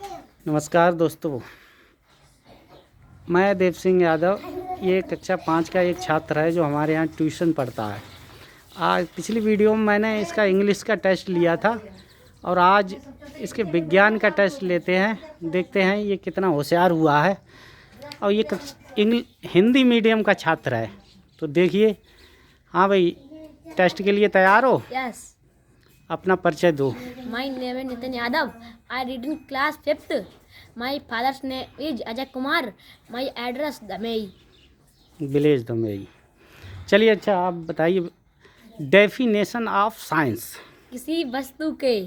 नमस्कार दोस्तों, मैं देव सिंह यादव। ये कक्षा 5 का एक छात्र है जो हमारे यहाँ ट्यूशन पढ़ता है। आज पिछली वीडियो में मैंने इसका इंग्लिश का टेस्ट लिया था और आज इसके विज्ञान का टेस्ट लेते हैं, देखते हैं ये कितना होशियार हुआ है। और ये हिंदी मीडियम का छात्र है, तो देखिए। हाँ भाई, टेस्ट के लिए तैयार हो? यस। अपना परिचय दो। My name is Nitin Yadav. I read in class 5th। My father's name is Ajay Kumar. My address Damei, village Damei. चलिए, अच्छा आप बताइए, डेफिनेशन ऑफ साइंस। किसी वस्तु के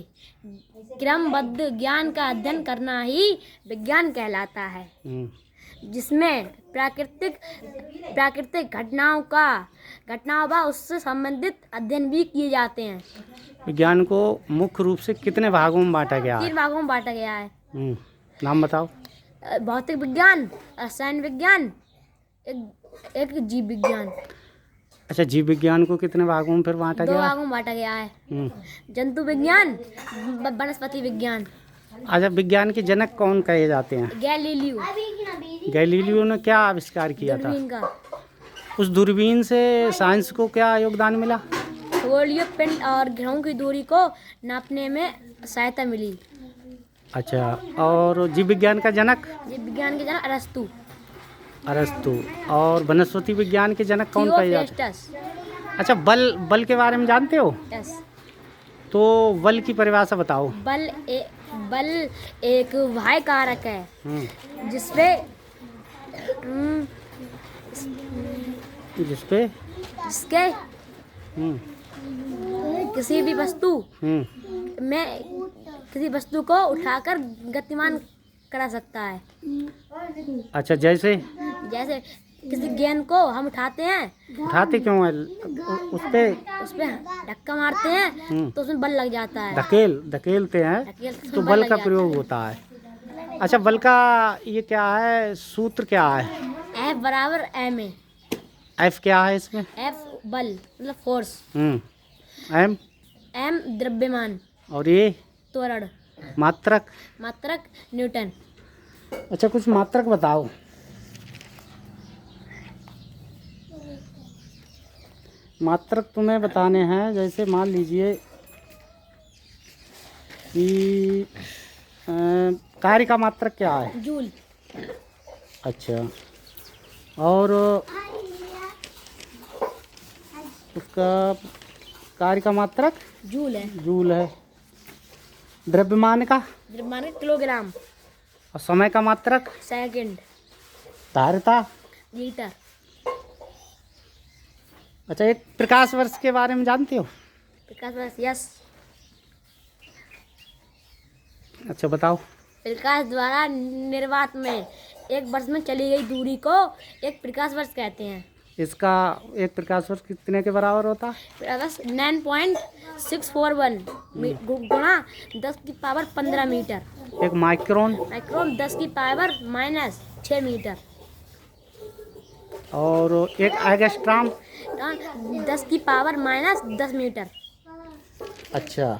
क्रमबद्ध ज्ञान का अध्ययन करना ही विज्ञान कहलाता है, जिसमें प्राकृतिक घटनाओं व उससे संबंधित अध्ययन भी किए जाते हैं। विज्ञान को मुख्य रूप से कितने भागों में बांटा गया है? 3 भागों में बांटा गया है। नाम बताओ। भौतिक विज्ञान, रसायन विज्ञान, एक जीव विज्ञान। अच्छा, जीव विज्ञान को कितने भागों में फिर बांटा 2 गया? भागों में बांटा गया है। जंतु विज्ञान, वनस्पति विज्ञान। अच्छा, विज्ञान के जनक कौन कहे जाते हैं? गैलीलियो ने क्या आविष्कार किया था? दूरबीन का। उस दूरबीन से साइंस को क्या योगदान मिला? खगोलीय पिंड और ग्रहों की दूरी को नापने में सहायता मिली। अच्छा, और जीव विज्ञान का जनक? जीव विज्ञान के जनक अरस्तु। और वनस्पति विज्ञान के जनक कौन कहे जाते हैं? अच्छा, बल के बारे में जानते हो? यस। तो बल की परिभाषा बताओ। बल एक बाह्य कारक है जिसपे जिसके किसी भी वस्तु में किसी वस्तु को उठाकर गतिमान करा सकता है। अच्छा, जैसे किसी गेंद को हम उठाते क्यों है? उस पे धक्का मारते हैं तो उसमें बल लग जाता है। धकेलते हैं तो बल का प्रयोग होता है। अच्छा, बल का ये क्या है, सूत्र क्या है? F बराबर m है। F क्या है इसमें? F बल मतलब फोर्स। M द्रव्यमान। और ये त्वरण। मात्रक न्यूटन। अच्छा, कुछ मात्रक बताओ। मात्रक तुम्हें बताने हैं, जैसे मान लीजिए कि कार्य का मात्रक क्या है? जूल। अच्छा, और उसका कार्य का मात्रक जूल है। द्रव्यमान का किलोग्राम। और समय का मात्रक सेकंड। धारिता लीटर। अच्छा, एक प्रकाश वर्ष के बारे में जानते हो? प्रकाश वर्ष, यस। अच्छा, बताओ। प्रकाश द्वारा निर्वात में एक वर्ष में चली गई दूरी को एक प्रकाश वर्ष कहते हैं। इसका एक प्रकाश वर्ष कितने के बराबर होता है? 9.641 गुणा 10 की पावर 15 मीटर। एक माइक्रोन 10 की पावर -6 मीटर। और एक एंगस्ट्रॉम 10 की पावर -10 मीटर। अच्छा,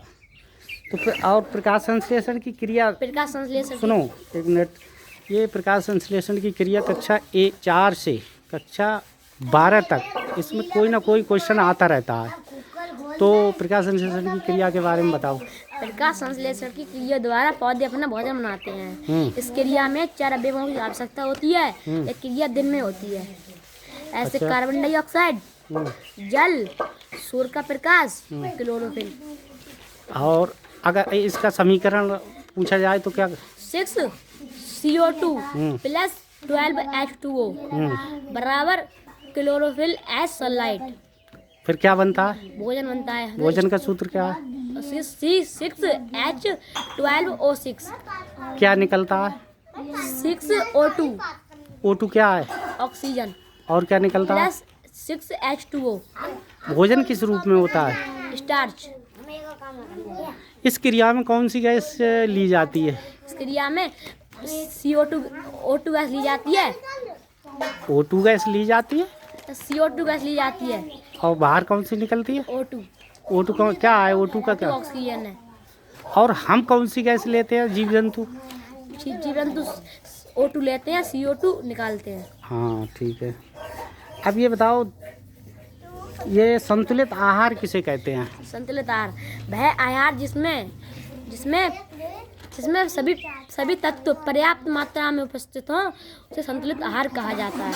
तो फिर और प्रकाश संश्लेषण की क्रिया? सुनो एक मिनट। ये प्रकाश संश्लेषण की क्रिया कक्षा 4 से कक्षा 12 तक इसमें कोई ना कोई क्वेश्चन आता रहता है, तो प्रकाश संश्लेषण की क्रिया के बारे में बताओ। प्रकाश संश्लेषण की क्रिया द्वारा पौधे अपना भोजन बनाते हैं। इस क्रिया में 4 अवयवों की आवश्यकता होती है। एक क्रिया दिन में होती है। ऐसे अच्छा। कार्बन डाइऑक्साइड, जल, सूर्य का प्रकाश, क्लोरोफिल। और अगर इसका समीकरण पूछा जाए तो क्या? 6 CO2 प्लस 12 H2O बराबर क्लोरोफिल एज सनलाइट। फिर क्या बनता है? भोजन बनता है। भोजन का सूत्र क्या है? C6H12O6। क्या निकलता है? 6O2 O2 क्या है? ऑक्सीजन। और क्या निकलता है? Plus 6H2O। भोजन किस रूप में होता है? स्टार्च। इस क्रिया में कौन सी गैस ली जाती है? इस क्रिया में O2 गैस ली जाती है। O2 गैस ली जाती है। CO2 गैस ली जाती है। और बाहर कौन सी निकलती है? O2 क्या है? O2 का क्या? ऑक्सीजन है। और हम कौन सी गैस लेते हैं जीव जंतु? जीवजंतु O2 लेते हैं, CO2 निकालते हैं। हाँ ठीक है। अब ये बताओ, ये संतुलित आहार किसे कहते हैं? संतुलित आहार वह आहार जिसमें जिसमें जिसमें सभी तत्व पर्याप्त मात्रा में उपस्थित हों, उसे संतुलित आहार कहा जाता है।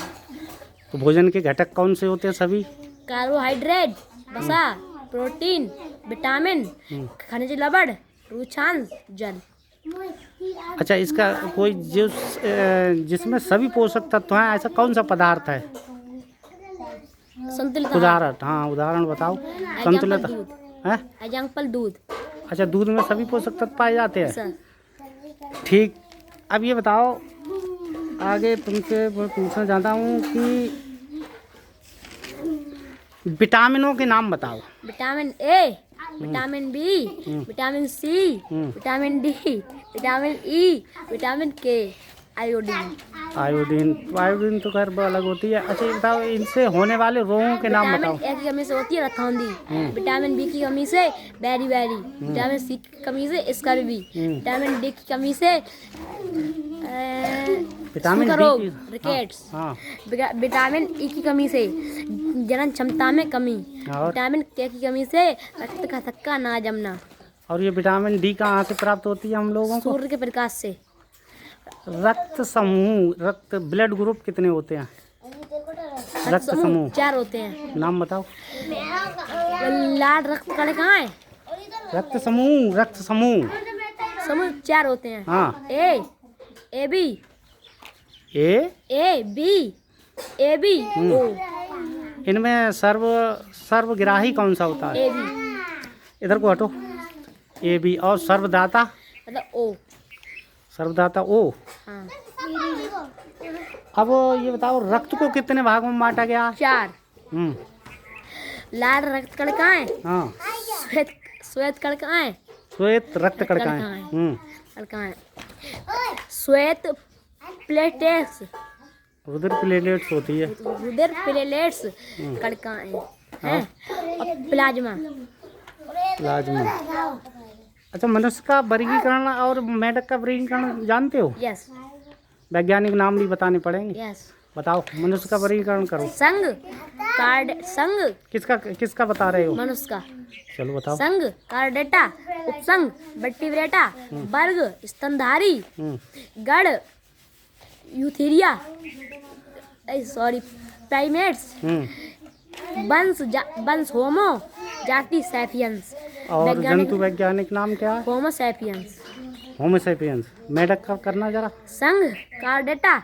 तो भोजन के घटक कौन से होते हैं सभी? कार्बोहाइड्रेट, वसा, प्रोटीन, विटामिन, खनिज लवण, रुचांश, जल। अच्छा, इसका कोई जिसमें सभी पोषक तत्व हैं, ऐसा कौन सा पदार्थ है? संतुलित आहार। उदाहरण, हाँ उदाहरण बताओ। संतुलित है? एग्जाम्पल दूध। अच्छा, दूध में सभी पोषक तत्व पाए जाते हैं। सर, ठीक। अब ये बताओ, आगे तुमसे मैं पूछना चाहता हूँ कि विटामिनों के नाम बताओ। Vitamin A, vitamin B, vitamin C, vitamin D, vitamin E, vitamin K, iodine. Iodine तो खैर अलग होती है। अच्छा ये बताओ, इनसे होने वाले रोगों के नाम बताओ। विटामिन ए की कमी से होती है रतौंधी, विटामिन बी की कमी से बेरी, विटामिन सी की कमी से स्कर्वी, विटामिन डी की कमी से विटामिन रोग, डी, रिकेट्स, हाँ। विटामिन ई की कमी से जनन क्षमता में कमी, और विटामिन के की कमी से रक्त का थक्का ना जमना। और ये विटामिन डी कहाँ से प्राप्त होती है हम लोगों को? सूर्य के प्रकाश से। रक्त समूह, ब्लड ग्रुप कितने होते हैं? रक्त समूह 4 होते हैं। नाम बताओ। लाल रक्त कणिकाएं है? रक्त समूह समूह 4 होते हैं। हाँ। A B O. इनमें सर्वग्राही कौन सा होता है? A B. इधर को हटो। A B. और सर्वदाता? मतलब ओ। सर्वदाता ओ। हाँ। अब ये बताओ, रक्त को कितने भागों में बांटा गया? 4। लाल रक्त कणिकाएं, हाँ। श्वेत कणिकाएं, श्वेत रक्त कणिकाएं, कणिकाएं, श्वेत प्लेटेट्स, रुधिर प्लेटलेट्स होती है। रुधिर प्लेटेट्स कणिकाएं हैं, और प्लाज्मा। अच्छा, मनुष्य का वर्गीकरण और मेढक का वर्गीकरण जानते हो? यस। वैज्ञानिक नाम भी बताने पड़ेंगे। यस। बताओ, मनुष्य का वर्गीकरण करो। संघ किसका बता रहे हो? मनुष्य का। चलो बताओ। संघ, कार्डेटा, उपसंघ, वर्टिब्रेटा, वर्ग, स्तनधारी, गण, यूथेरिया, प्राइमेट्स, वंश होमो, जाति सैपियंस। और जंतु वैज्ञानिक नाम क्या है? Homo sapiens. Homo sapiens. मेढक का करना जरा। संघ, कार्डेटा,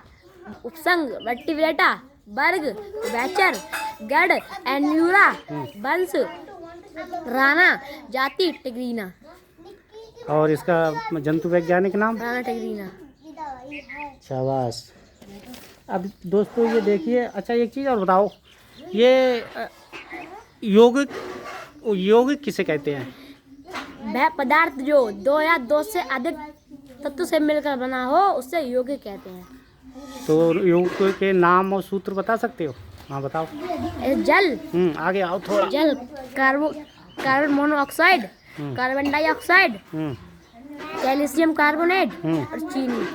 उपसंघ, वर्टिब्रेटा, वर्ग, वैचर, गण, एन्यूरा, वंश, राना, जाति टिग्रीना। और इसका जंतु वैज्ञानिक नाम? राना टिग्रीना। शाबाश। अब दोस्तों ये देखिए, अच्छा एक चीज़ और बताओ, ये यौगिक किसे कहते हैं? वह पदार्थ जो 2 या 2 से अधिक तत्व से मिलकर बना हो, उससे यौगिक कहते हैं। तो यौगिक के नाम और सूत्र बता सकते हो? हाँ बताओ। जल। आगे आओ थोड़ा। जल, carbon monoxide, carbon dioxide, calcium carbonate और चीनी।